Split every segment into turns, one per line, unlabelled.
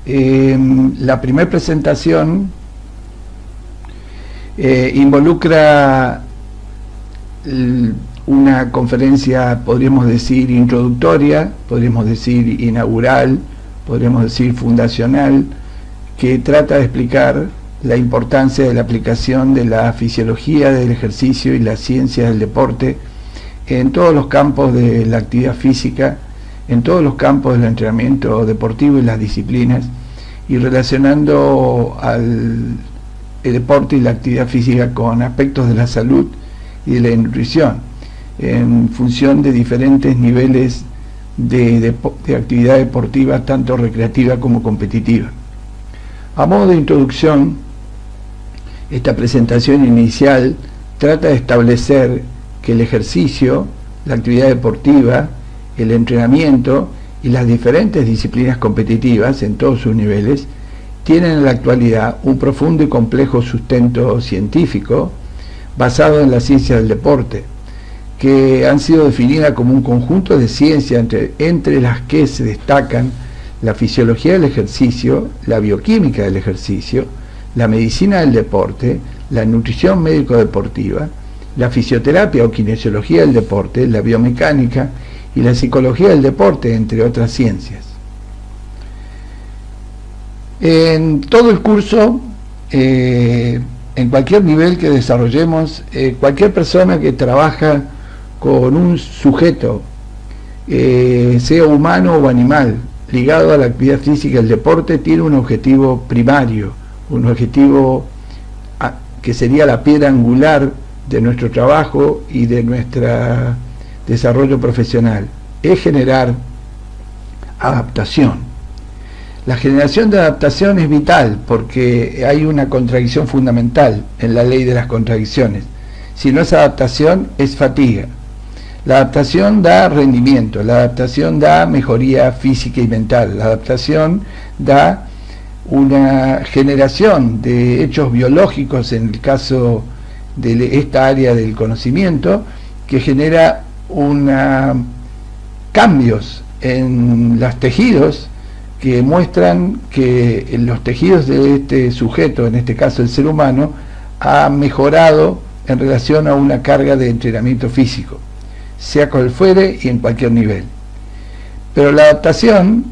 La primera presentación involucra una conferencia, podríamos decir, introductoria, podríamos decir inaugural, podríamos decir fundacional, que trata de explicar la importancia de la aplicación de la fisiología del ejercicio y la ciencia del deporte en todos los campos de la actividad física, en todos los campos del entrenamiento deportivo y las disciplinas, y relacionando el deporte y la actividad física con aspectos de la salud y de la nutrición, en función de diferentes niveles de actividad deportiva, tanto recreativa como competitiva. A modo de introducción, esta presentación inicial trata de establecer que el ejercicio, la actividad deportiva, el entrenamiento y las diferentes disciplinas competitivas en todos sus niveles tienen en la actualidad un profundo y complejo sustento científico basado en la ciencia del deporte, que han sido definidas como un conjunto de ciencias entre las que se destacan la fisiología del ejercicio, la bioquímica del ejercicio, la medicina del deporte, la nutrición médico-deportiva, la fisioterapia o kinesiología del deporte, la biomecánica y la psicología del deporte, entre otras ciencias. En todo el curso, en cualquier nivel que desarrollemos, cualquier persona que trabaja con un sujeto, sea humano o animal, ligado a la actividad física y el deporte, tiene un objetivo primario, un objetivo que sería la piedra angular de nuestro trabajo y de nuestro desarrollo profesional, es generar adaptación. La generación de adaptación es vital porque hay una contradicción fundamental en la ley de las contradicciones. Si no es adaptación, es fatiga. La adaptación da rendimiento, la adaptación da mejoría física y mental, la adaptación da una generación de hechos biológicos, en el caso de esta área del conocimiento, que genera cambios en los tejidos que muestran que los tejidos de este sujeto, en este caso el ser humano, ha mejorado en relación a una carga de entrenamiento físico, sea cual fuere y en cualquier nivel. Pero la adaptación,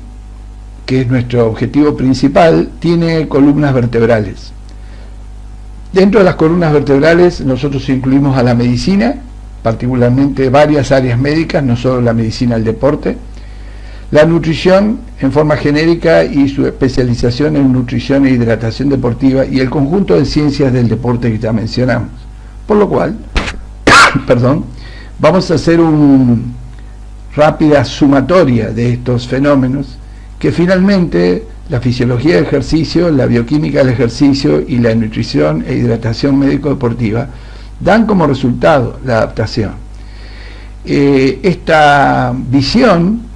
que es nuestro objetivo principal, tiene columnas vertebrales. Dentro de las columnas vertebrales nosotros incluimos a la medicina, particularmente varias áreas médicas, no solo la medicina del deporte, la nutrición en forma genérica y su especialización en nutrición e hidratación deportiva, y el conjunto de ciencias del deporte que ya mencionamos. Por lo cual, vamos a hacer una rápida sumatoria de estos fenómenos, que finalmente la fisiología del ejercicio, la bioquímica del ejercicio y la nutrición e hidratación médico-deportiva dan como resultado la adaptación. Esta visión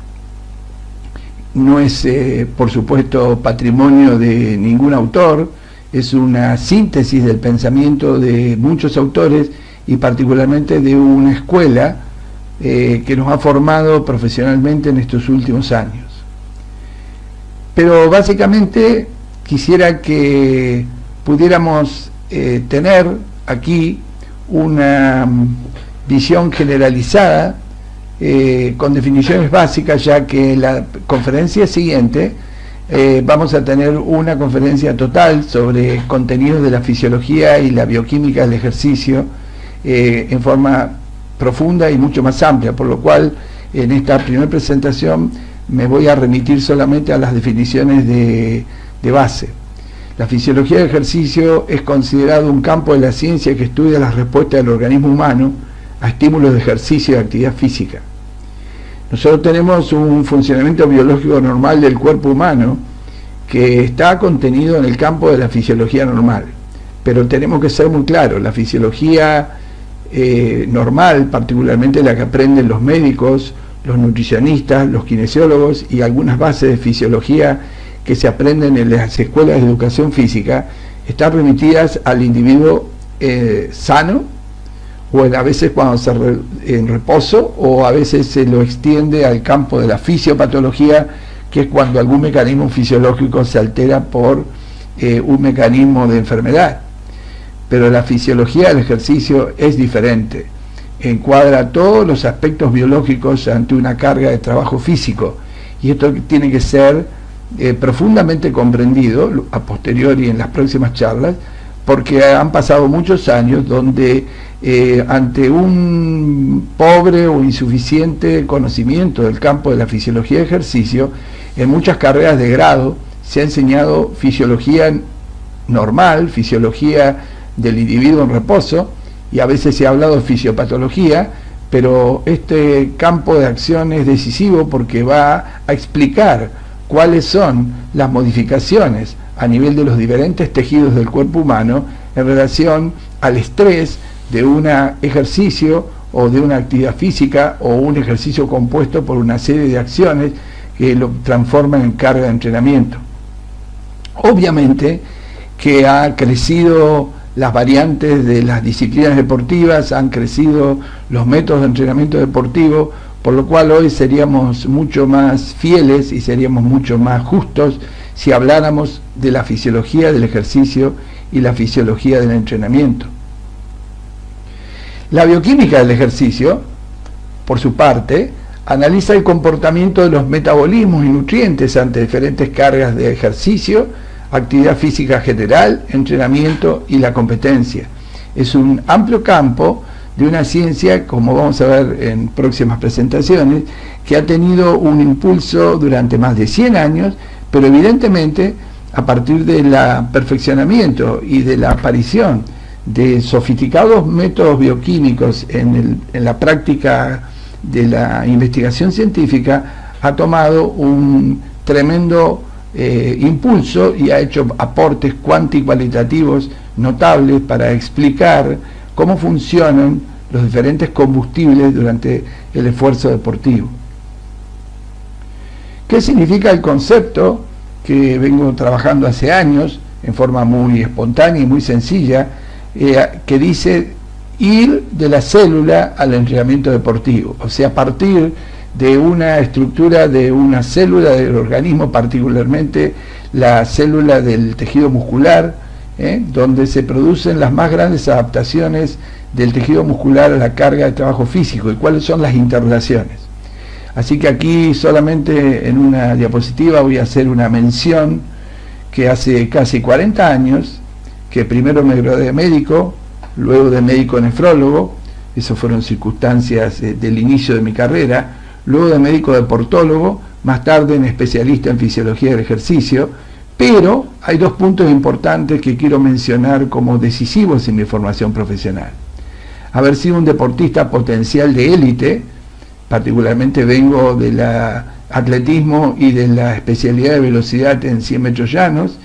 no es, por supuesto, patrimonio de ningún autor, es una síntesis del pensamiento de muchos autores y particularmente de una escuela que nos ha formado profesionalmente en estos últimos años. Pero básicamente quisiera que pudiéramos tener aquí una visión generalizada con definiciones básicas, ya que en la conferencia siguiente vamos a tener una conferencia total sobre contenidos de la fisiología y la bioquímica del ejercicio en forma profunda y mucho más amplia, por lo cual en esta primera presentación me voy a remitir solamente a las definiciones de base. La fisiología del ejercicio es considerado un campo de la ciencia que estudia las respuestas del organismo humano a estímulos de ejercicio y actividad física. Nosotros tenemos un funcionamiento biológico normal del cuerpo humano que está contenido en el campo de la fisiología normal, pero tenemos que ser muy claros, la fisiología normal, particularmente la que aprenden los médicos, los nutricionistas, los kinesiólogos y algunas bases de fisiología que se aprenden en las escuelas de educación física, están remitidas al individuo sano, o a veces cuando se en reposo, o a veces se lo extiende al campo de la fisiopatología, que es cuando algún mecanismo fisiológico se altera por un mecanismo de enfermedad. Pero la fisiología del ejercicio es diferente, encuadra todos los aspectos biológicos ante una carga de trabajo físico, y esto tiene que ser profundamente comprendido a posteriori en las próximas charlas, porque han pasado muchos años donde ante un pobre o insuficiente conocimiento del campo de la fisiología de ejercicio, en muchas carreras de grado se ha enseñado fisiología normal, fisiología del individuo en reposo, y a veces se ha hablado de fisiopatología, pero este campo de acción es decisivo porque va a explicar cuáles son las modificaciones a nivel de los diferentes tejidos del cuerpo humano en relación al estrés de un ejercicio o de una actividad física o un ejercicio compuesto por una serie de acciones que lo transforman en carga de entrenamiento. Obviamente que ha crecido las variantes de las disciplinas deportivas, han crecido los métodos de entrenamiento deportivo, por lo cual hoy seríamos mucho más fieles y seríamos mucho más justos si habláramos de la fisiología del ejercicio y la fisiología del entrenamiento. La bioquímica del ejercicio, por su parte, analiza el comportamiento de los metabolismos y nutrientes ante diferentes cargas de ejercicio, actividad física general, entrenamiento y la competencia. Es un amplio campo de una ciencia, como vamos a ver en próximas presentaciones, que ha tenido un impulso durante más de 100 años, pero evidentemente a partir del perfeccionamiento y de la aparición de sofisticados métodos bioquímicos en la práctica de la investigación científica, ha tomado un tremendo impulso y ha hecho aportes cuantitativos notables para explicar cómo funcionan los diferentes combustibles durante el esfuerzo deportivo. ¿Qué significa el concepto que vengo trabajando hace años en forma muy espontánea y muy sencilla, que dice ir de la célula al entrenamiento deportivo? O sea, partir de una estructura de una célula del organismo, particularmente la célula del tejido muscular, donde se producen las más grandes adaptaciones del tejido muscular a la carga de trabajo físico y cuáles son las interrelaciones. Así que aquí solamente en una diapositiva voy a hacer una mención que hace casi 40 años, que primero me gradué de médico, luego de médico nefrólogo, esas fueron circunstancias del inicio de mi carrera, luego de médico deportólogo, más tarde en especialista en fisiología del ejercicio, pero hay dos puntos importantes que quiero mencionar como decisivos en mi formación profesional. Haber sido un deportista potencial de élite, particularmente vengo del atletismo y de la especialidad de velocidad en 100 metros llanos,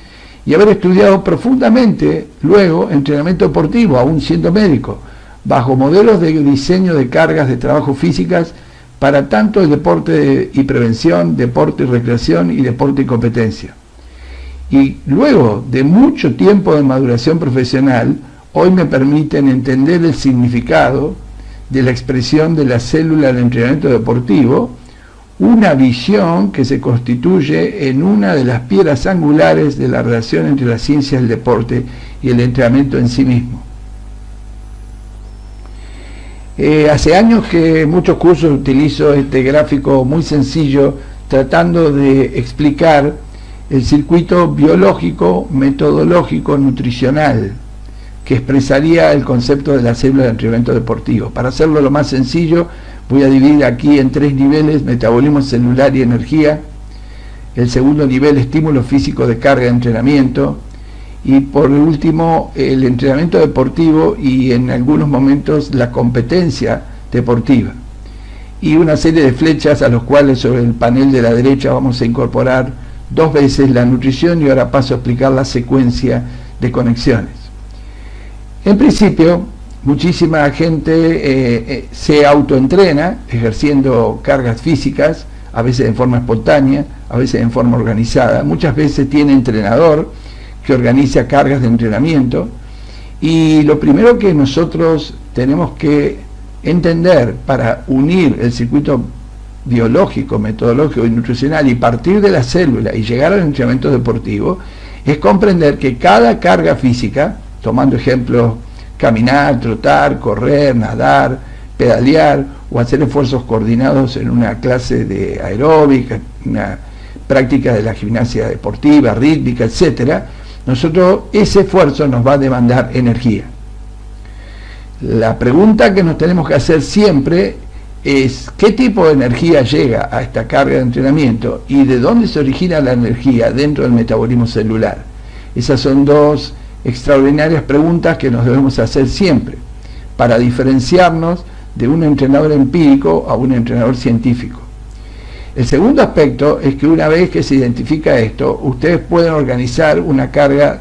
y haber estudiado profundamente luego entrenamiento deportivo, aún siendo médico, bajo modelos de diseño de cargas de trabajo físicas para tanto el deporte y prevención, deporte y recreación y deporte y competencia. Y luego de mucho tiempo de maduración profesional, hoy me permiten entender el significado de la expresión de la célula del entrenamiento deportivo, una visión que se constituye en una de las piedras angulares de la relación entre la ciencia del deporte y el entrenamiento en sí mismo. Hace años que en muchos cursos utilizo este gráfico muy sencillo tratando de explicar el circuito biológico, metodológico, nutricional que expresaría el concepto de la célula de entrenamiento deportivo. Para hacerlo lo más sencillo, voy a dividir aquí en 3 niveles: metabolismo celular y energía. El segundo nivel, estímulo físico de carga de entrenamiento. Y por último, el entrenamiento deportivo y en algunos momentos la competencia deportiva. Y una serie de flechas a los cuales sobre el panel de la derecha vamos a incorporar 2 veces la nutrición, y ahora paso a explicar la secuencia de conexiones. En principio, muchísima gente se autoentrena ejerciendo cargas físicas, a veces en forma espontánea, a veces en forma organizada. Muchas veces tiene entrenador que organiza cargas de entrenamiento, y lo primero que nosotros tenemos que entender para unir el circuito biológico, metodológico y nutricional y partir de la célula y llegar al entrenamiento deportivo, es comprender que cada carga física, tomando ejemplos, caminar, trotar, correr, nadar, pedalear o hacer esfuerzos coordinados en una clase de aeróbica, una práctica de la gimnasia deportiva, rítmica, etcétera, nosotros ese esfuerzo nos va a demandar energía. La pregunta que nos tenemos que hacer siempre es qué tipo de energía llega a esta carga de entrenamiento y de dónde se origina la energía dentro del metabolismo celular. Esas son dos extraordinarias preguntas que nos debemos hacer siempre para diferenciarnos de un entrenador empírico a un entrenador científico. El segundo aspecto es que una vez que se identifica esto, ustedes pueden organizar una carga,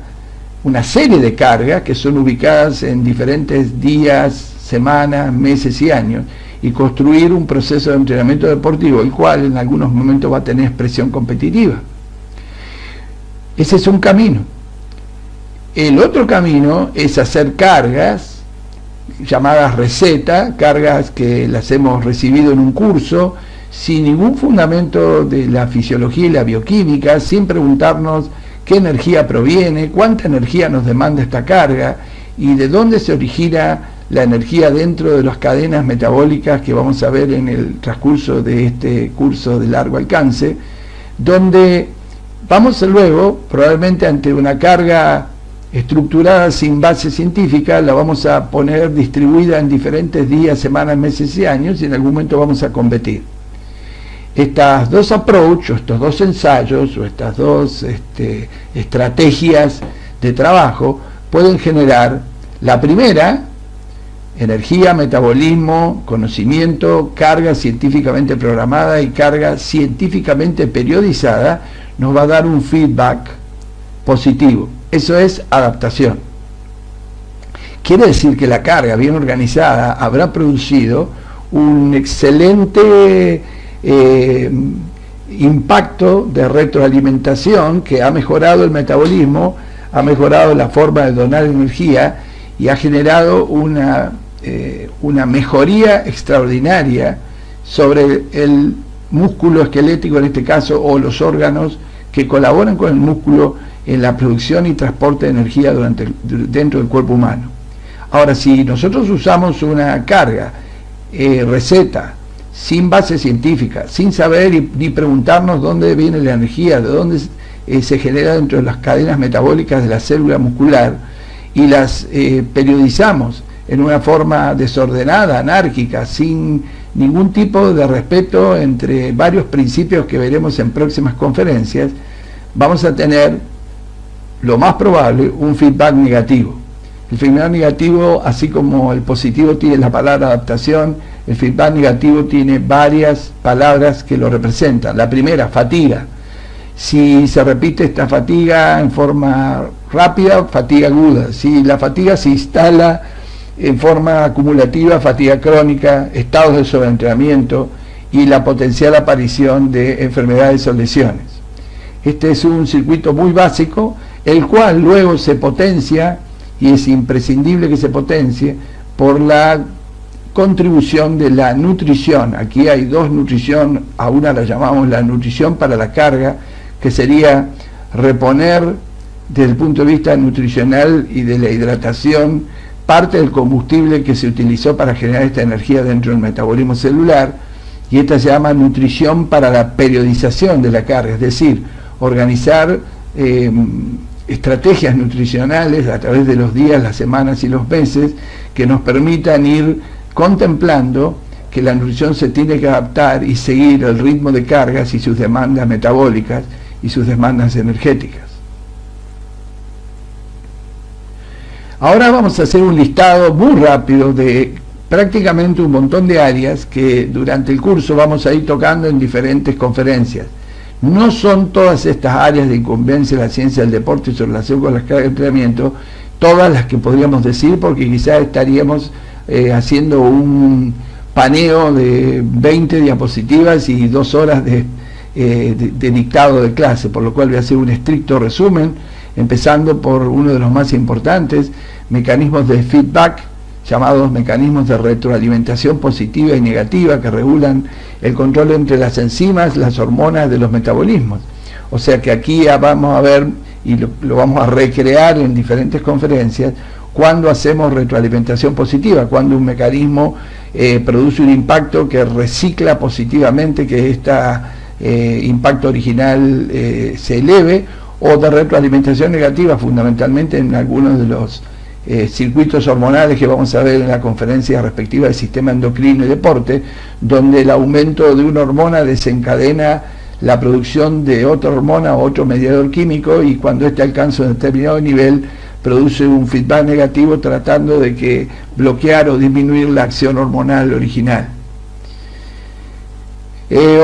una serie de cargas que son ubicadas en diferentes días, semanas, meses y años, y construir un proceso de entrenamiento deportivo, el cual en algunos momentos va a tener expresión competitiva. Ese es un camino. El otro camino es hacer cargas llamadas receta, cargas que las hemos recibido en un curso, sin ningún fundamento de la fisiología y la bioquímica, sin preguntarnos qué energía proviene, cuánta energía nos demanda esta carga y de dónde se origina la energía dentro de las cadenas metabólicas que vamos a ver en el transcurso de este curso de largo alcance, donde vamos luego, probablemente ante una carga estructurada sin base científica, la vamos a poner distribuida en diferentes días, semanas, meses y años, y en algún momento vamos a competir. Estas dos approaches, estos dos ensayos o estas dos estrategias de trabajo pueden generar la primera, energía, metabolismo, conocimiento, carga científicamente programada y carga científicamente periodizada, nos va a dar un feedback positivo. Eso es adaptación. Quiere decir que la carga bien organizada habrá producido un excelente impacto de retroalimentación que ha mejorado el metabolismo, ha mejorado la forma de donar energía y ha generado una mejoría extraordinaria sobre el músculo esquelético en este caso, o los órganos que colaboran con el músculo en la producción y transporte de energía dentro del cuerpo humano. Ahora, si nosotros usamos una carga, receta, sin base científica, sin saber ni preguntarnos dónde viene la energía, de dónde se genera dentro de las cadenas metabólicas de la célula muscular, y las periodizamos en una forma desordenada, anárquica, sin ningún tipo de respeto entre varios principios que veremos en próximas conferencias, vamos a tener, lo más probable, un feedback negativo. El feedback negativo, así como el positivo tiene la palabra adaptación, el feedback negativo tiene varias palabras que lo representan. La primera, fatiga. Si se repite esta fatiga en forma rápida, fatiga aguda. Si la fatiga se instala en forma acumulativa, fatiga crónica, estados de sobreentrenamiento y la potencial aparición de enfermedades o lesiones. Este es un circuito muy básico, el cual luego se potencia, y es imprescindible que se potencie, por la contribución de la nutrición. Aquí hay dos nutrición, a una la llamamos la nutrición para la carga, que sería reponer desde el punto de vista nutricional y de la hidratación parte del combustible que se utilizó para generar esta energía dentro del metabolismo celular, y esta se llama nutrición para la periodización de la carga, es decir, organizar estrategias nutricionales a través de los días, las semanas y los meses que nos permitan ir contemplando que la nutrición se tiene que adaptar y seguir el ritmo de cargas y sus demandas metabólicas y sus demandas energéticas. Ahora vamos a hacer un listado muy rápido de prácticamente un montón de áreas que durante el curso vamos a ir tocando en diferentes conferencias. No son todas estas áreas de incumbencia de la ciencia del deporte y su relación con las cargas de entrenamiento todas las que podríamos decir, porque quizás estaríamos haciendo un paneo de 20 diapositivas y 2 horas de dictado de clase, por lo cual voy a hacer un estricto resumen, empezando por uno de los más importantes, mecanismos de feedback llamados mecanismos de retroalimentación positiva y negativa que regulan el control entre las enzimas, las hormonas de los metabolismos. O sea que aquí vamos a ver, y lo vamos a recrear en diferentes conferencias, cuando hacemos retroalimentación positiva, cuando un mecanismo produce un impacto que recicla positivamente, que este impacto original se eleve, o de retroalimentación negativa, fundamentalmente en algunos de los circuitos hormonales que vamos a ver en la conferencia respectiva del sistema endocrino y deporte, donde el aumento de una hormona desencadena la producción de otra hormona o otro mediador químico, y cuando éste alcanza un determinado nivel produce un feedback negativo tratando de que bloquear o disminuir la acción hormonal original.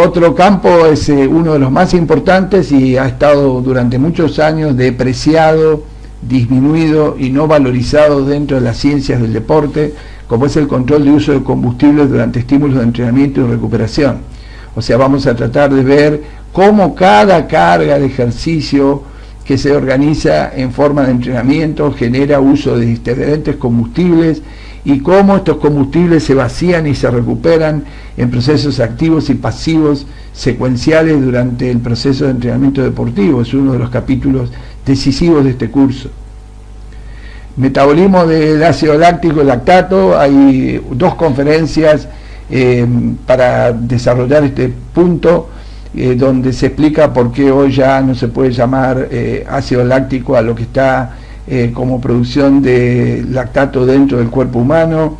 Otro campo es uno de los más importantes y ha estado durante muchos años depreciado, disminuido y no valorizado dentro de las ciencias del deporte, como es el control de uso de combustibles durante estímulos de entrenamiento y recuperación. O sea, vamos a tratar de ver cómo cada carga de ejercicio que se organiza en forma de entrenamiento genera uso de diferentes combustibles, y cómo estos combustibles se vacían y se recuperan en procesos activos y pasivos secuenciales durante el proceso de entrenamiento deportivo. Es uno de los capítulos decisivos de este curso. Metabolismo del ácido láctico y lactato. Hay 2 conferencias para desarrollar este punto, donde se explica por qué hoy ya no se puede llamar ácido láctico a lo que está como producción de lactato dentro del cuerpo humano,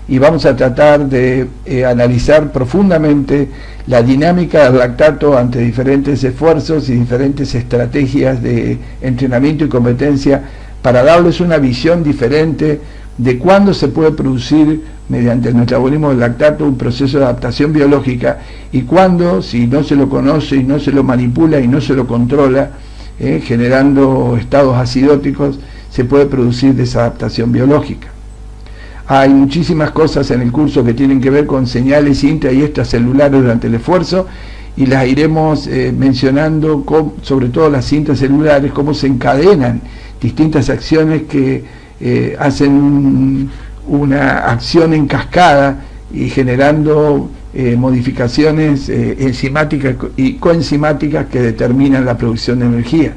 y vamos a tratar de analizar profundamente la dinámica del lactato ante diferentes esfuerzos y diferentes estrategias de entrenamiento y competencia, para darles una visión diferente de cuándo se puede producir mediante el metabolismo del lactato un proceso de adaptación biológica, y cuándo, si no se lo conoce y no se lo manipula y no se lo controla, generando estados acidóticos, se puede producir desadaptación biológica. Hay muchísimas cosas en el curso que tienen que ver con señales intra y extracelulares durante el esfuerzo, y las iremos mencionando, sobre todo las intracelulares, cómo se encadenan distintas acciones que hacen una acción en cascada y generando modificaciones enzimáticas y coenzimáticas que determinan la producción de energía.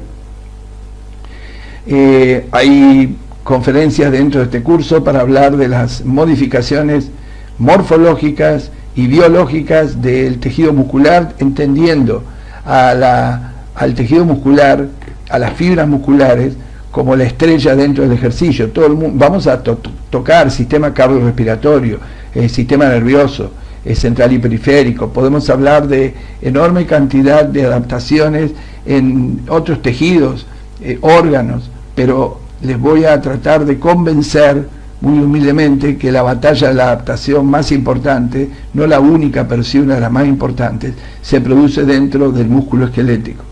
Hay conferencias dentro de este curso para hablar de las modificaciones morfológicas y biológicas del tejido muscular, entendiendo al tejido muscular, a las fibras musculares, como la estrella dentro del ejercicio. Todo el mundo, vamos a tocar sistema cardiorrespiratorio, sistema nervioso, central y periférico. Podemos hablar de enorme cantidad de adaptaciones en otros tejidos, órganos, pero les voy a tratar de convencer muy humildemente que la batalla de la adaptación más importante, no la única, pero sí una de las más importantes, se produce dentro del músculo esquelético.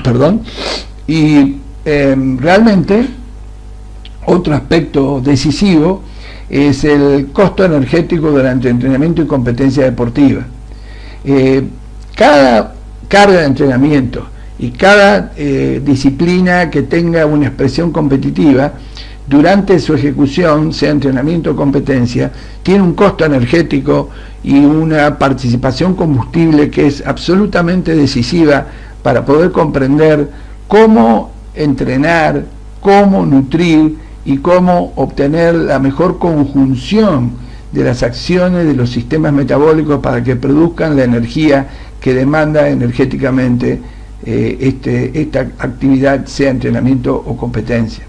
Perdón. Y realmente otro aspecto decisivo es el costo energético durante entrenamiento y competencia deportiva. Cada carga de entrenamiento y cada disciplina que tenga una expresión competitiva, durante su ejecución, sea entrenamiento o competencia, tiene un costo energético y una participación combustible que es absolutamente decisiva para poder comprender cómo entrenar, cómo nutrir y cómo obtener la mejor conjunción de las acciones de los sistemas metabólicos para que produzcan la energía que demanda energéticamente esta actividad, sea entrenamiento o competencia.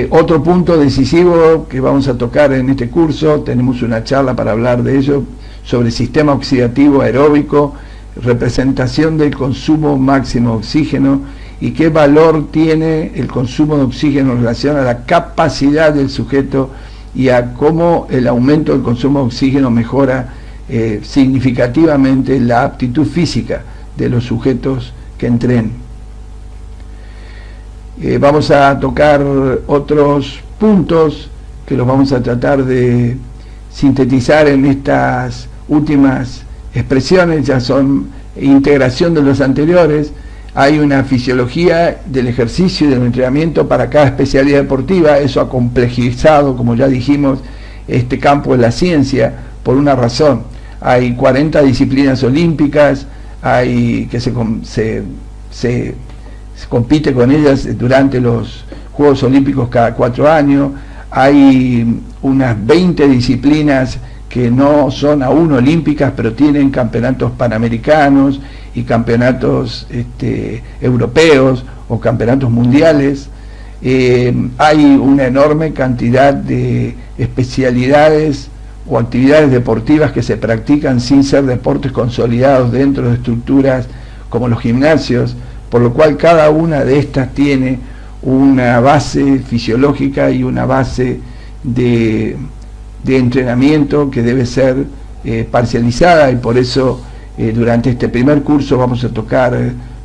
Otro punto decisivo que vamos a tocar en este curso, tenemos una charla para hablar de ello, sobre sistema oxidativo aeróbico, representación del consumo máximo de oxígeno y qué valor tiene el consumo de oxígeno en relación a la capacidad del sujeto y a cómo el aumento del consumo de oxígeno mejora significativamente la aptitud física de los sujetos que entrenen. Vamos a tocar otros puntos que los vamos a tratar de sintetizar en estas últimas expresiones, ya son integración de los anteriores. hay una fisiología del ejercicio y del entrenamiento para cada especialidad deportiva. Eso ha complejizado, como ya dijimos, este campo de la ciencia por una razón. Hay 40 disciplinas olímpicas, hay que se compite con ellas durante los Juegos Olímpicos cada 4 años, hay unas 20 disciplinas que no son aún olímpicas, pero tienen campeonatos panamericanos y campeonatos europeos o campeonatos mundiales. Hay una enorme cantidad de especialidades o actividades deportivas que se practican sin ser deportes consolidados dentro de estructuras como los gimnasios, por lo cual cada una de estas tiene una base fisiológica y una base de entrenamiento que debe ser parcializada, y por eso durante este primer curso vamos a tocar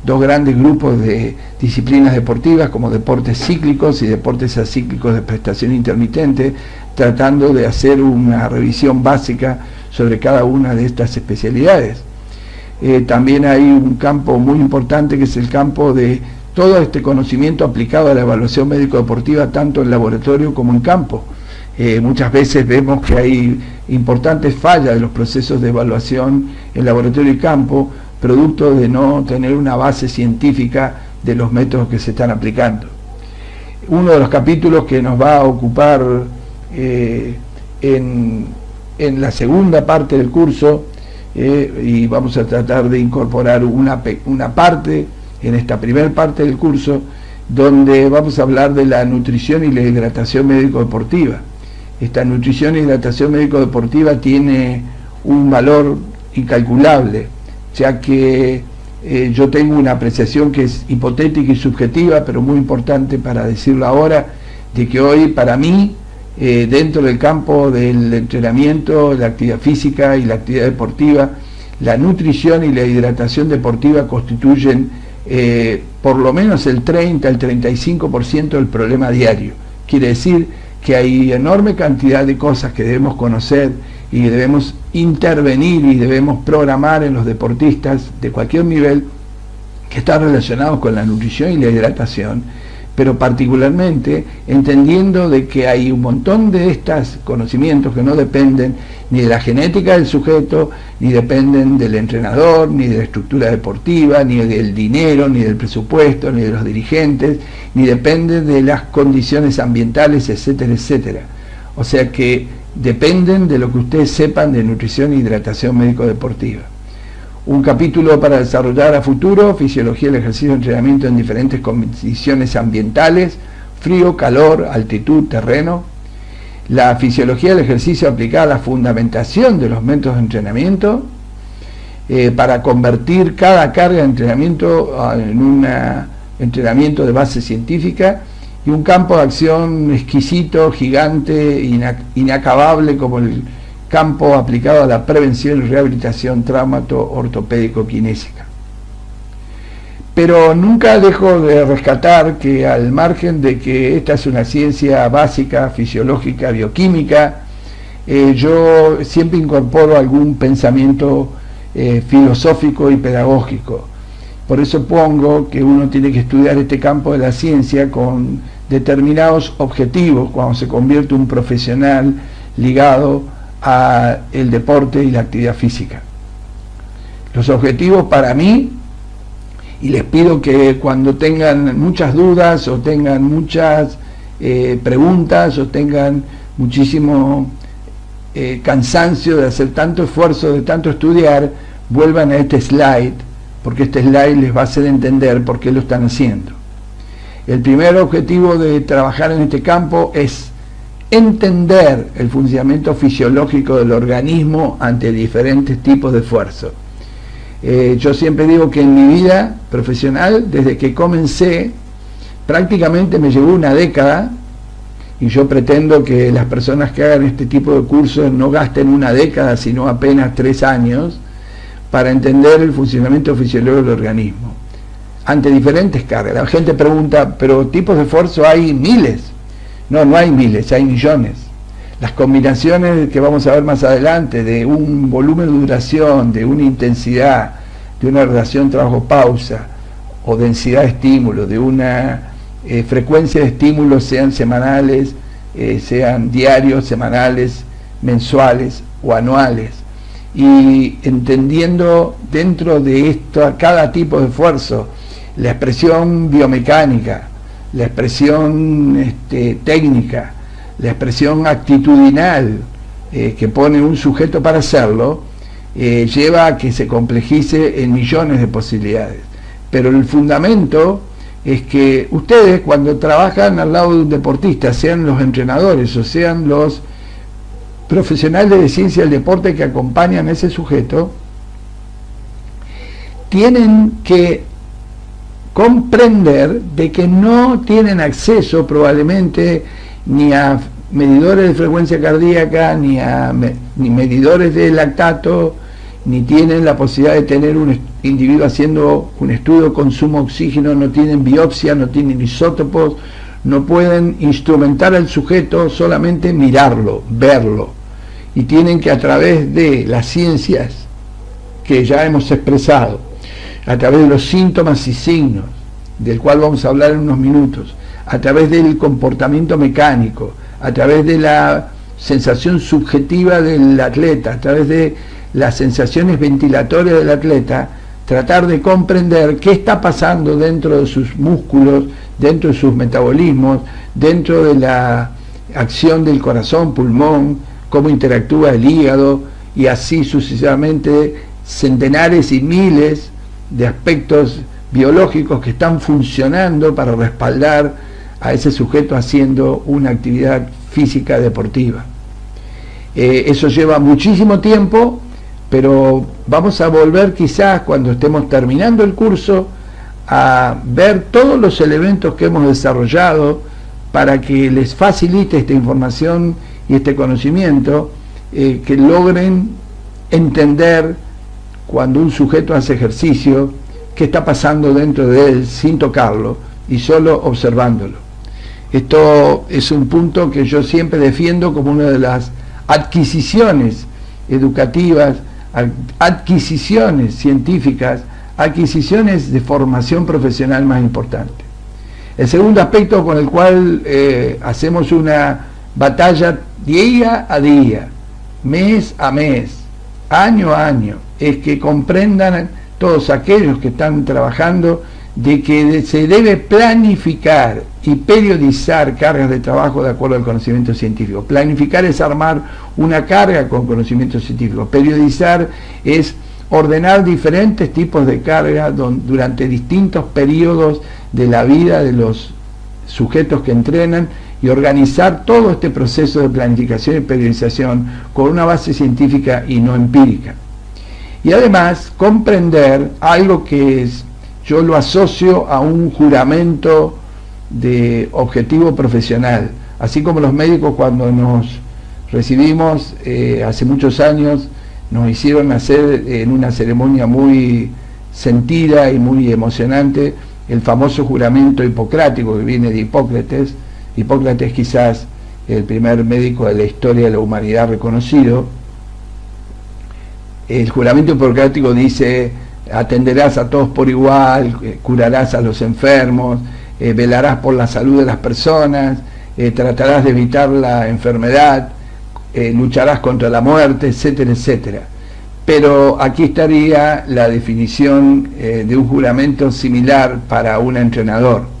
2 grandes grupos de disciplinas deportivas, como deportes cíclicos y deportes acíclicos de prestación intermitente, tratando de hacer una revisión básica sobre cada una de estas especialidades. También hay un campo muy importante que es el campo de todo este conocimiento aplicado a la evaluación médico-deportiva, tanto en laboratorio como en campo. Muchas veces vemos que hay importantes fallas en los procesos de evaluación en laboratorio y campo, producto de no tener una base científica de los métodos que se están aplicando. Uno de los capítulos que nos va a ocupar en la segunda parte del curso, y vamos a tratar de incorporar una parte en esta primera parte del curso, donde vamos a hablar de la nutrición y la hidratación médico-deportiva. Esta nutrición y hidratación médico-deportiva tiene un valor incalculable, ya que yo tengo una apreciación que es hipotética y subjetiva, pero muy importante para decirlo ahora, de que hoy para mí, dentro del campo del entrenamiento, la actividad física y la actividad deportiva, la nutrición y la hidratación deportiva constituyen por lo menos el 30 al 35% del problema diario. Quiere decir que hay enorme cantidad de cosas que debemos conocer y debemos intervenir y debemos programar en los deportistas de cualquier nivel que están relacionados con la nutrición y la hidratación, pero particularmente entendiendo de que hay un montón de estos conocimientos que no dependen ni de la genética del sujeto, ni dependen del entrenador, ni de la estructura deportiva, ni del dinero, ni del presupuesto, ni de los dirigentes, ni dependen de las condiciones ambientales, etcétera, etcétera. O sea que dependen de lo que ustedes sepan de nutrición e hidratación médico-deportiva. Un capítulo para desarrollar a futuro: fisiología del ejercicio y entrenamiento en diferentes condiciones ambientales, frío, calor, altitud, terreno. La fisiología del ejercicio aplicada a la fundamentación de los métodos de entrenamiento, para convertir cada carga de entrenamiento en un entrenamiento de base científica, y un campo de acción exquisito, gigante, inacabable, como el campo aplicado a la prevención y rehabilitación traumato-ortopédico-kinésica. Pero nunca dejo de rescatar que, al margen de que esta es una ciencia básica, fisiológica, bioquímica, yo siempre incorporo algún pensamiento filosófico y pedagógico. Por eso pongo que uno tiene que estudiar este campo de la ciencia con determinados objetivos cuando se convierte un profesional ligado al deporte y la actividad física. Los objetivos para mí, y les pido que cuando tengan muchas dudas o tengan muchas preguntas o tengan muchísimo cansancio de hacer tanto esfuerzo, de tanto estudiar, vuelvan a este slide, porque este slide les va a hacer entender por qué lo están haciendo. El primer objetivo de trabajar en este campo es entender el funcionamiento fisiológico del organismo ante diferentes tipos de esfuerzo. Yo siempre digo que en mi vida profesional, desde que comencé, prácticamente me llevó una década, y yo pretendo que las personas que hagan este tipo de cursos no gasten una década, sino apenas 3 años, para entender el funcionamiento fisiológico del organismo ante diferentes cargas. La gente pregunta, pero tipos de esfuerzo hay miles. No, no hay miles, hay millones. Las combinaciones que vamos a ver más adelante, de un volumen de duración, de una intensidad, de una relación trabajo-pausa, o densidad de estímulos, de una frecuencia de estímulos, sean semanales, sean diarios, semanales, mensuales o anuales, y entendiendo dentro de esto cada tipo de esfuerzo, la expresión biomecánica, la expresión técnica, la expresión actitudinal que pone un sujeto para hacerlo, lleva a que se complejice en millones de posibilidades. Pero el fundamento es que ustedes, cuando trabajan al lado de un deportista, sean los entrenadores o sean los profesionales de ciencia del deporte que acompañan a ese sujeto, tienen que comprender de que no tienen acceso probablemente ni a medidores de frecuencia cardíaca, ni medidores de lactato, ni tienen la posibilidad de tener un individuo haciendo un estudio de consumo de oxígeno, no tienen biopsia, no tienen isótopos, no pueden instrumentar al sujeto, solamente mirarlo, verlo, y tienen que, a través de las ciencias que ya hemos expresado, a través de los síntomas y signos, del cual vamos a hablar en unos minutos, a través del comportamiento mecánico, a través de la sensación subjetiva del atleta, a través de las sensaciones ventilatorias del atleta, tratar de comprender qué está pasando dentro de sus músculos, dentro de sus metabolismos, dentro de la acción del corazón, pulmón, cómo interactúa el hígado, y así sucesivamente centenares y miles de aspectos biológicos que están funcionando para respaldar a ese sujeto haciendo una actividad física deportiva. Eso lleva muchísimo tiempo, pero vamos a volver quizás cuando estemos terminando el curso a ver todos los elementos que hemos desarrollado para que les facilite esta información y este conocimiento, que logren entender cuando un sujeto hace ejercicio qué está pasando dentro de él sin tocarlo y solo observándolo. Esto es un punto que yo siempre defiendo como una de las adquisiciones educativas, adquisiciones científicas, adquisiciones de formación profesional más importante. El segundo aspecto con el cual hacemos una batalla día a día, mes a mes, año a año, es que comprendan todos aquellos que están trabajando de que se debe planificar y periodizar cargas de trabajo de acuerdo al conocimiento científico. Planificar es armar una carga con conocimiento científico. Periodizar es ordenar diferentes tipos de carga durante distintos periodos de la vida de los sujetos que entrenan, y organizar todo este proceso de planificación y periodización con una base científica y no empírica. Y además comprender algo que yo lo asocio a un juramento de objetivo profesional, así como los médicos cuando nos recibimos hace muchos años nos hicieron hacer en una ceremonia muy sentida y muy emocionante el famoso juramento hipocrático que viene de Hipócrates. Hipócrates quizás el primer médico de la historia de la humanidad reconocido. El juramento hipocrático dice: atenderás a todos por igual, curarás a los enfermos, velarás por la salud de las personas, tratarás de evitar la enfermedad, lucharás contra la muerte, etcétera, etcétera. Pero aquí estaría la definición de un juramento similar para un entrenador.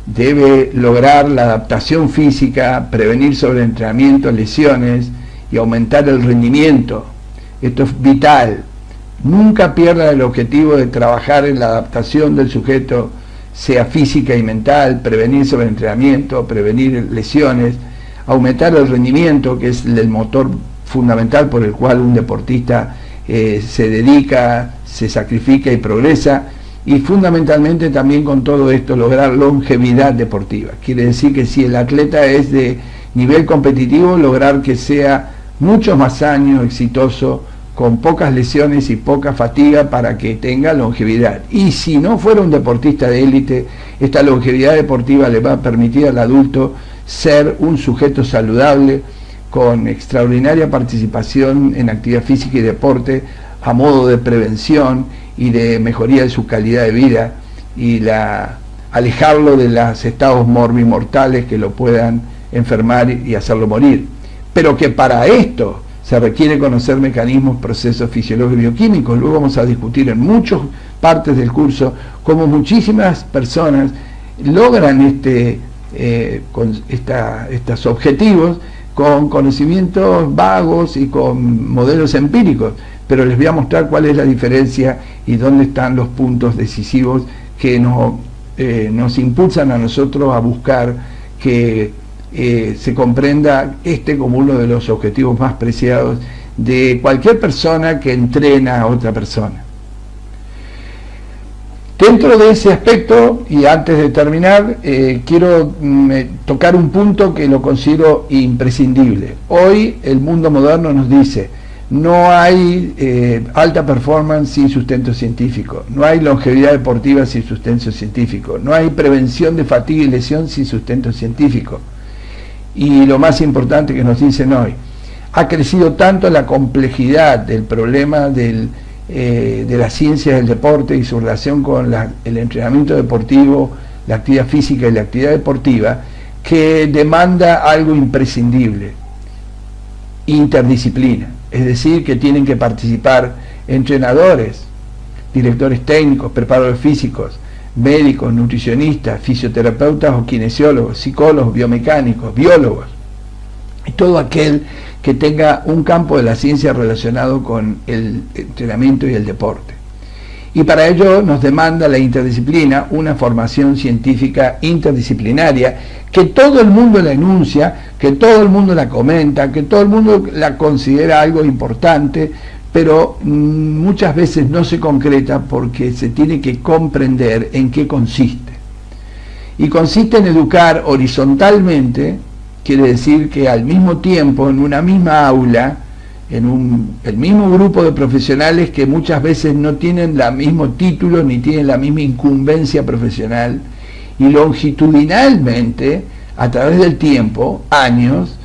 Debe lograr la adaptación física, prevenir sobreentrenamiento, lesiones y aumentar el rendimiento. Esto es vital. Nunca pierda el objetivo de trabajar en la adaptación del sujeto, sea física y mental, prevenir sobreentrenamiento, prevenir lesiones, aumentar el rendimiento, que es el motor fundamental por el cual un deportista se dedica, se sacrifica y progresa, y fundamentalmente también con todo esto lograr longevidad deportiva. Quiere decir que si el atleta es de nivel competitivo, lograr que sea muchos más años exitoso, con pocas lesiones y poca fatiga, para que tenga longevidad. Y si no fuera un deportista de élite, esta longevidad deportiva le va a permitir al adulto ser un sujeto saludable, con extraordinaria participación en actividad física y deporte, a modo de prevención, y de mejoría de su calidad de vida y alejarlo de los estados morbimortales que lo puedan enfermar y hacerlo morir. Pero que para esto se requiere conocer mecanismos, procesos fisiológicos y bioquímicos. Luego vamos a discutir en muchas partes del curso cómo muchísimas personas logran estos objetivos con conocimientos vagos y con modelos empíricos, pero les voy a mostrar cuál es la diferencia y dónde están los puntos decisivos que nos impulsan a nosotros a buscar que se comprenda como uno de los objetivos más preciados de cualquier persona que entrena a otra persona. Dentro de ese aspecto, y antes de terminar, quiero tocar un punto que lo considero imprescindible. Hoy el mundo moderno nos dice: no hay alta performance sin sustento científico, no hay longevidad deportiva sin sustento científico, no hay prevención de fatiga y lesión sin sustento científico. Y lo más importante que nos dicen hoy: ha crecido tanto la complejidad del problema de la ciencia del deporte y su relación con el entrenamiento deportivo, la actividad física y la actividad deportiva, que demanda algo imprescindible: interdisciplina. Es decir, que tienen que participar entrenadores, directores técnicos, preparadores físicos, médicos, nutricionistas, fisioterapeutas o kinesiólogos, psicólogos, biomecánicos, biólogos, y todo aquel que tenga un campo de la ciencia relacionado con el entrenamiento y el deporte. Y para ello nos demanda la interdisciplina, una formación científica interdisciplinaria, que todo el mundo la enuncia, que todo el mundo la comenta, que todo el mundo la considera algo importante, pero muchas veces no se concreta porque se tiene que comprender en qué consiste. Y consiste en educar horizontalmente, quiere decir que al mismo tiempo, en una misma aula, el mismo grupo de profesionales que muchas veces no tienen el mismo título ni tienen la misma incumbencia profesional, y longitudinalmente, a través del tiempo, años,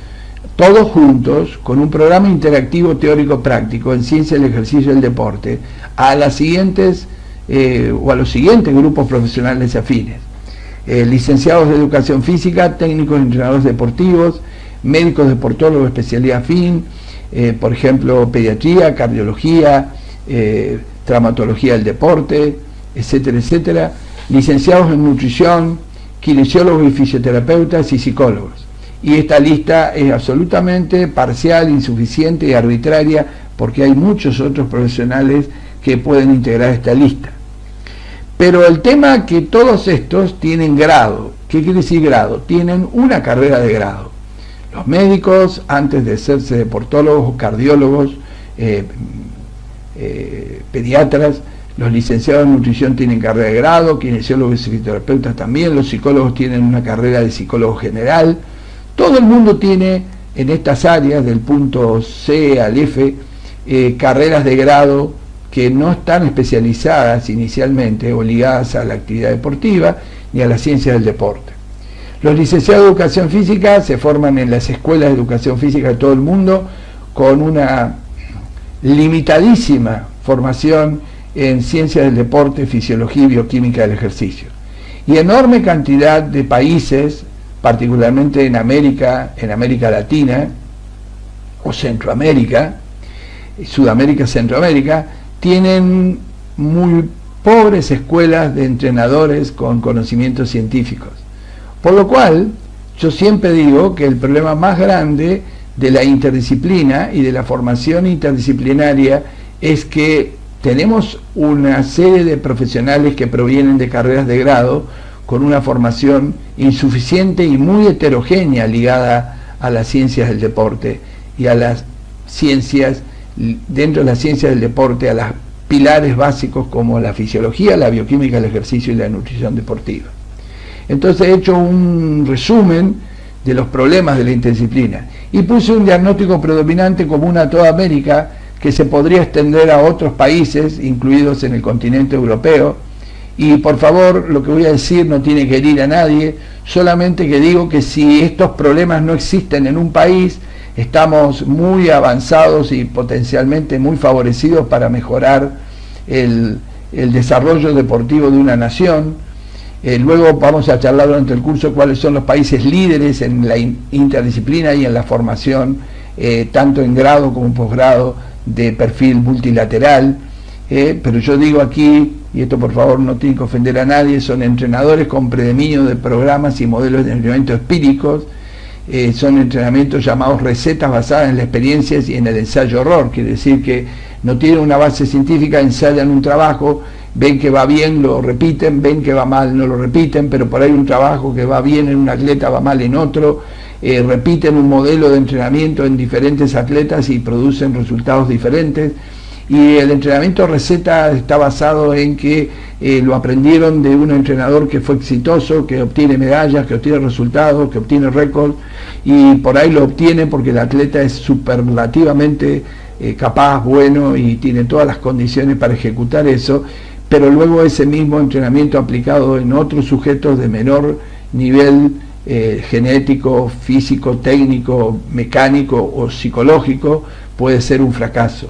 todos juntos, con un programa interactivo teórico-práctico en ciencia del ejercicio y el deporte, a los siguientes grupos profesionales afines: licenciados de educación física, técnicos y entrenadores deportivos, médicos deportólogos de especialidad afín, por ejemplo, pediatría, cardiología, traumatología del deporte, etcétera, etcétera, licenciados en nutrición, kinesiólogos y fisioterapeutas y psicólogos. Y esta lista es absolutamente parcial, insuficiente y arbitraria, porque hay muchos otros profesionales que pueden integrar esta lista. Pero el tema es que todos estos tienen grado. ¿Qué quiere decir grado? Tienen una carrera de grado. Los médicos, antes de hacerse deportólogos, cardiólogos, pediatras, los licenciados en nutrición tienen carrera de grado, kinesiólogos y fisioterapeutas también, los psicólogos tienen una carrera de psicólogo general. Todo el mundo tiene en estas áreas, del punto C al F, carreras de grado que no están especializadas inicialmente o ligadas a la actividad deportiva ni a la ciencia del deporte. Los licenciados de educación física se forman en las escuelas de educación física de todo el mundo, con una limitadísima formación en ciencias del deporte, fisiología y bioquímica del ejercicio. Y enorme cantidad de países, particularmente en América Latina o Centroamérica, Sudamérica, Centroamérica, tienen muy pobres escuelas de entrenadores con conocimientos científicos. Por lo cual, yo siempre digo que el problema más grande de la interdisciplina y de la formación interdisciplinaria es que tenemos una serie de profesionales que provienen de carreras de grado con una formación insuficiente y muy heterogénea ligada a las ciencias del deporte y a las ciencias, dentro de las ciencias del deporte, a los pilares básicos como la fisiología, la bioquímica, el ejercicio y la nutrición deportiva. Entonces he hecho un resumen de los problemas de la interdisciplina y puse un diagnóstico predominante común a toda América, que se podría extender a otros países, incluidos en el continente europeo. Y por favor, lo que voy a decir no tiene que herir a nadie, solamente que digo que si estos problemas no existen en un país, estamos muy avanzados y potencialmente muy favorecidos para mejorar el desarrollo deportivo de una nación. Luego vamos a charlar durante el curso cuáles son los países líderes en la interdisciplina y en la formación, tanto en grado como en posgrado, de perfil multilateral. Pero yo digo aquí, y esto por favor no tiene que ofender a nadie, son entrenadores con predominio de programas y modelos de entrenamiento empíricos. Son entrenamientos llamados recetas basadas en las experiencias y en el ensayo-error, quiere decir que no tienen una base científica, ensayan un trabajo, ven que va bien, lo repiten, ven que va mal, no lo repiten, pero por ahí un trabajo que va bien en un atleta va mal en otro, repiten un modelo de entrenamiento en diferentes atletas y producen resultados diferentes. Y el entrenamiento receta está basado en que lo aprendieron de un entrenador que fue exitoso, que obtiene medallas, que obtiene resultados, que obtiene récords, y por ahí lo obtiene porque el atleta es superlativamente capaz, bueno, y tiene todas las condiciones para ejecutar eso, pero luego ese mismo entrenamiento aplicado en otros sujetos de menor nivel genético, físico, técnico, mecánico o psicológico puede ser un fracaso.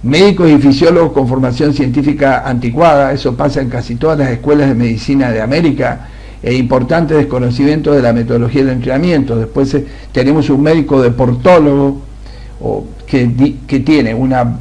Médicos y fisiólogos con formación científica anticuada, eso pasa en casi todas las escuelas de medicina de América, e importante desconocimiento de la metodología del entrenamiento. Después tenemos un médico deportólogo que tiene una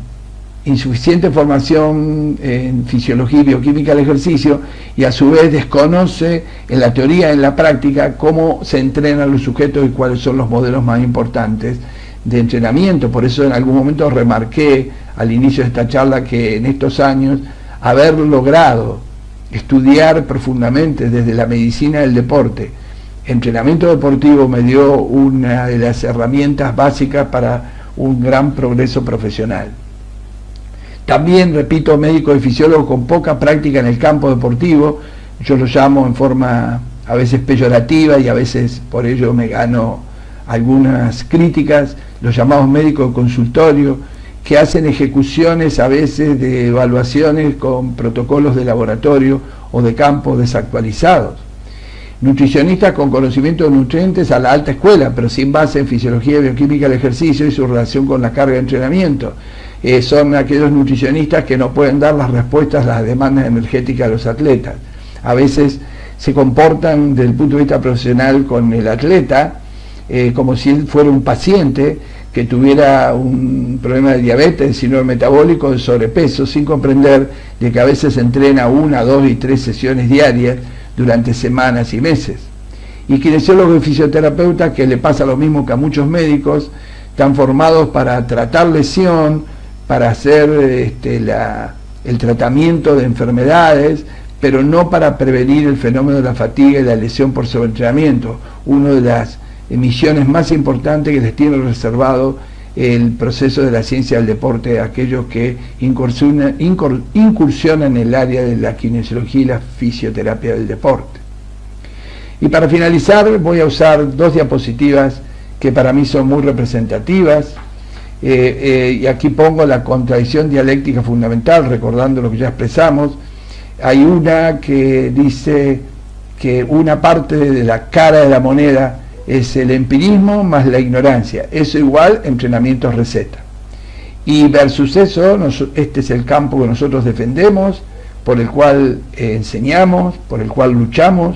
insuficiente formación en fisiología y bioquímica del ejercicio y a su vez desconoce en la teoría, en la práctica, cómo se entrenan los sujetos y cuáles son los modelos más importantes de entrenamiento. Por eso en algún momento remarqué al inicio de esta charla que en estos años haber logrado estudiar profundamente desde la medicina del deporte entrenamiento deportivo me dio una de las herramientas básicas para un gran progreso profesional. También, repito, médico y fisiólogo con poca práctica en el campo deportivo, yo lo llamo en forma a veces peyorativa y a veces por ello me gano algunas críticas, los llamados médicos de consultorio, que hacen ejecuciones a veces de evaluaciones con protocolos de laboratorio o de campo desactualizados. Nutricionistas con conocimiento de nutrientes a la alta escuela, pero sin base en fisiología y bioquímica del ejercicio y su relación con la carga de entrenamiento. Son aquellos nutricionistas que no pueden dar las respuestas a las demandas energéticas de los atletas. A veces se comportan desde el punto de vista profesional con el atleta como si él fuera un paciente que tuviera un problema de diabetes, de síndrome metabólico, de sobrepeso, sin comprender de que a veces se entrena 1, 2 y 3 sesiones diarias durante semanas y meses. Y kinesiólogos y fisioterapeutas, que le pasa lo mismo que a muchos médicos, están formados para tratar lesión, para hacer el tratamiento de enfermedades, pero no para prevenir el fenómeno de la fatiga y la lesión por sobreentrenamiento, una de las misiones más importantes que les tiene reservado el proceso de la ciencia del deporte a aquellos que incursionan en el área de la kinesiología y la fisioterapia del deporte. Y para finalizar voy a usar 2 diapositivas que para mí son muy representativas, y aquí pongo la contradicción dialéctica fundamental, recordando lo que ya expresamos. Hay una que dice que una parte de la cara de la moneda es el empirismo más la ignorancia, eso igual entrenamientos receta. Y versus eso, este es el campo que nosotros defendemos, por el cual enseñamos, por el cual luchamos,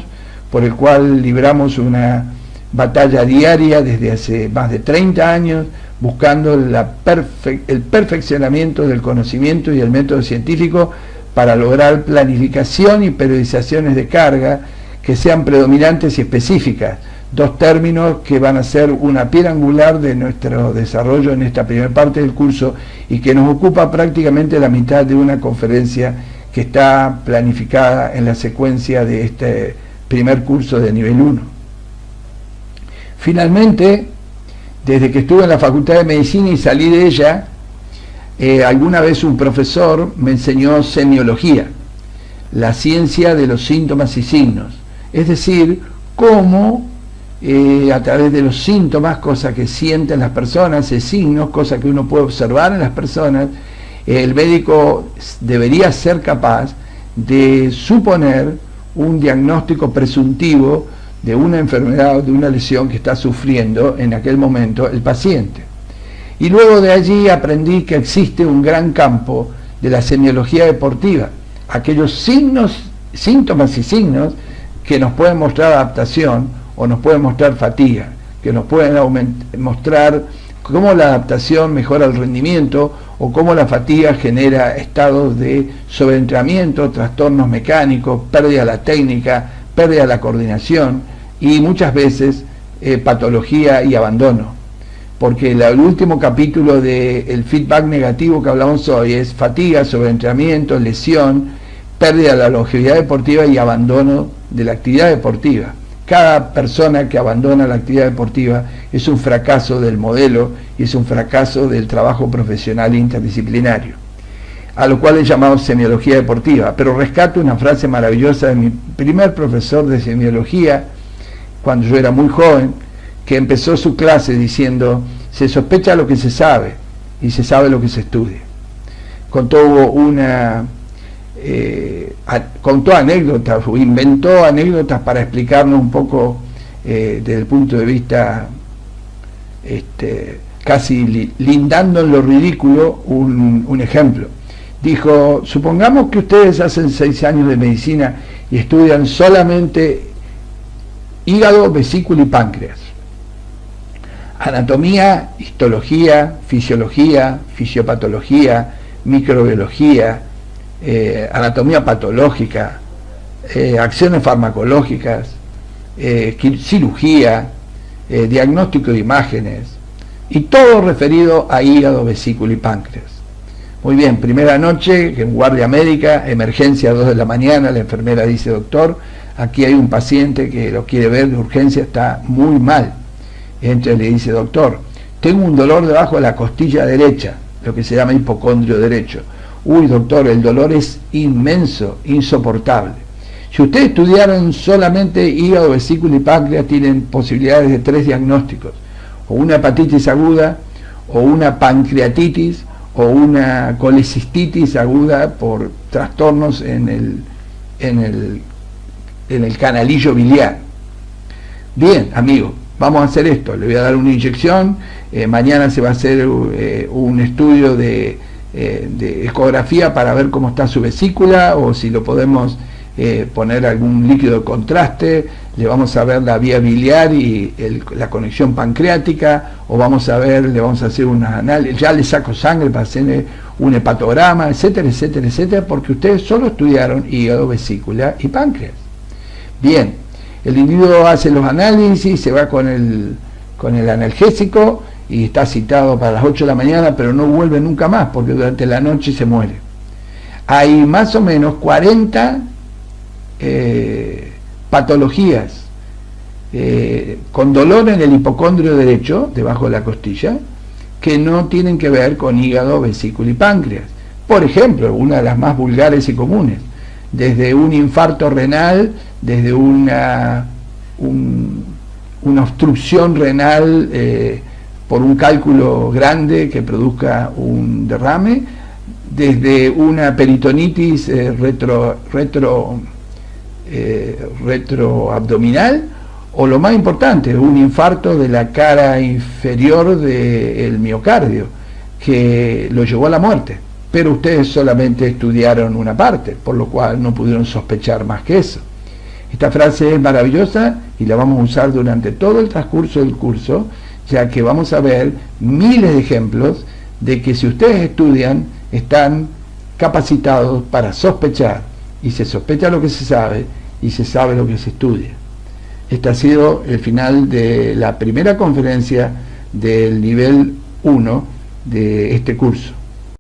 por el cual libramos una batalla diaria desde hace más de 30 años, buscando el perfeccionamiento del conocimiento y el método científico para lograr planificación y periodizaciones de carga que sean predominantes y específicas, 2 términos que van a ser una piedra angular de nuestro desarrollo en esta primera parte del curso y que nos ocupa prácticamente la mitad de una conferencia que está planificada en la secuencia de este primer curso de nivel 1. Finalmente, desde que estuve en la Facultad de Medicina y salí de ella, alguna vez un profesor me enseñó semiología, la ciencia de los síntomas y signos, es decir, cómo a través de los síntomas, cosas que sienten las personas, signos, cosas que uno puede observar en las personas, el médico debería ser capaz de suponer un diagnóstico presuntivo de una enfermedad o de una lesión que está sufriendo en aquel momento el paciente. Y luego de allí aprendí que existe un gran campo de la semiología deportiva, aquellos síntomas y signos que nos pueden mostrar adaptación o nos pueden mostrar fatiga, que nos pueden mostrar cómo la adaptación mejora el rendimiento o cómo la fatiga genera estados de sobreentrenamiento, trastornos mecánicos, pérdida de la técnica, pérdida de la coordinación y muchas veces patología y abandono. Porque el último capítulo del feedback negativo que hablamos hoy es fatiga, sobreentrenamiento, lesión, pérdida de la longevidad deportiva y abandono de la actividad deportiva. Cada persona que abandona la actividad deportiva es un fracaso del modelo y es un fracaso del trabajo profesional interdisciplinario, a lo cual he llamado semiología deportiva. Pero rescato una frase maravillosa de mi primer profesor de semiología, cuando yo era muy joven, que empezó su clase diciendo: se sospecha lo que se sabe y se sabe lo que se estudia. Contó anécdotas, o inventó anécdotas para explicarnos un poco desde el punto de vista casi lindando en lo ridículo un ejemplo. Dijo: supongamos que ustedes hacen 6 años de medicina y estudian solamente hígado, vesícula y páncreas. Anatomía, histología, fisiología, fisiopatología, microbiología, anatomía patológica, acciones farmacológicas, cirugía, diagnóstico de imágenes, y todo referido a hígado, vesícula y páncreas. Muy bien, primera noche, en guardia médica, emergencia a 2 de la mañana, la enfermera dice: doctor, aquí hay un paciente que lo quiere ver de urgencia, está muy mal. Entonces le dice: doctor, tengo un dolor debajo de la costilla derecha, lo que se llama hipocondrio derecho. Uy, doctor, el dolor es inmenso, insoportable. Si ustedes estudiaran solamente hígado, vesícula y páncreas, tienen posibilidades de 3 diagnósticos: o una hepatitis aguda, o una pancreatitis, o una colecistitis aguda por trastornos en el canalillo biliar. Bien, amigo, vamos a hacer esto: le voy a dar una inyección, mañana se va a hacer un estudio de ecografía para ver cómo está su vesícula, o si lo podemos poner algún líquido de contraste, le vamos a ver la vía biliar y la conexión pancreática, o le vamos a hacer unas análisis, ya le saco sangre para hacer un hepatograma, etcétera, etcétera, etcétera, porque ustedes solo estudiaron hígado, vesícula y páncreas. Bien, el individuo hace los análisis, se va con el analgésico y está citado para las 8 de la mañana, pero no vuelve nunca más porque durante la noche se muere. Hay más o menos 40 patologías con dolor en el hipocondrio derecho, debajo de la costilla, que no tienen que ver con hígado, vesícula y páncreas. Por ejemplo, una de las más vulgares y comunes, desde un infarto renal, desde una obstrucción renal por un cálculo grande que produzca un derrame, desde una peritonitis retroabdominal, o lo más importante, un infarto de la cara inferior del miocardio que lo llevó a la muerte. Pero ustedes solamente estudiaron una parte, por lo cual no pudieron sospechar más que eso. Esta frase es maravillosa y la vamos a usar durante todo el transcurso del curso, ya que vamos a ver miles de ejemplos de que si ustedes estudian, están capacitados para sospechar, y se sospecha lo que se sabe y se sabe lo que se estudia. Este ha sido el final de la primera conferencia del nivel 1 de este curso.